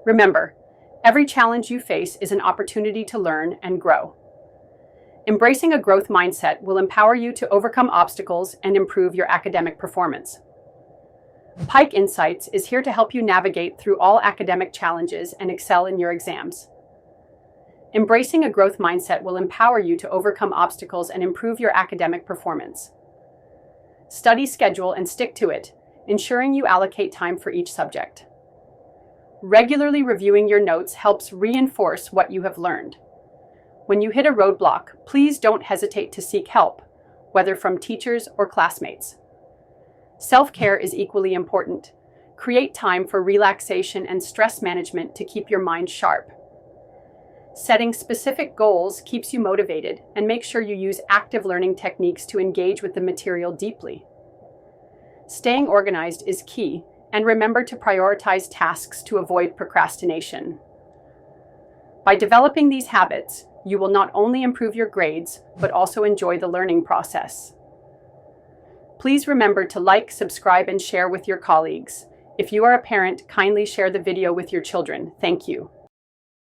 Remember, every challenge you face is an opportunity to learn and grow. Embracing a growth mindset will empower you to overcome obstacles and improve your academic performance. Pike Insights is here to help you navigate through all academic challenges and excel in your exams. Embracing a growth mindset will empower you to overcome obstacles and improve your academic performance. Study schedule and stick to it, ensuring you allocate time for each subject. Regularly reviewing your notes helps reinforce what you have learned. When you hit a roadblock, please don't hesitate to seek help, whether from teachers or classmates. Self-care is equally important. Create time for relaxation and stress management to keep your mind sharp. Setting specific goals keeps you motivated, and make sure you use active learning techniques to engage with the material deeply. Staying organized is key, and remember to prioritize tasks to avoid procrastination. By developing these habits, you will not only improve your grades, but also enjoy the learning process. Please remember to like, subscribe, and share with your colleagues. If you are a parent, kindly share the video with your children. Thank you.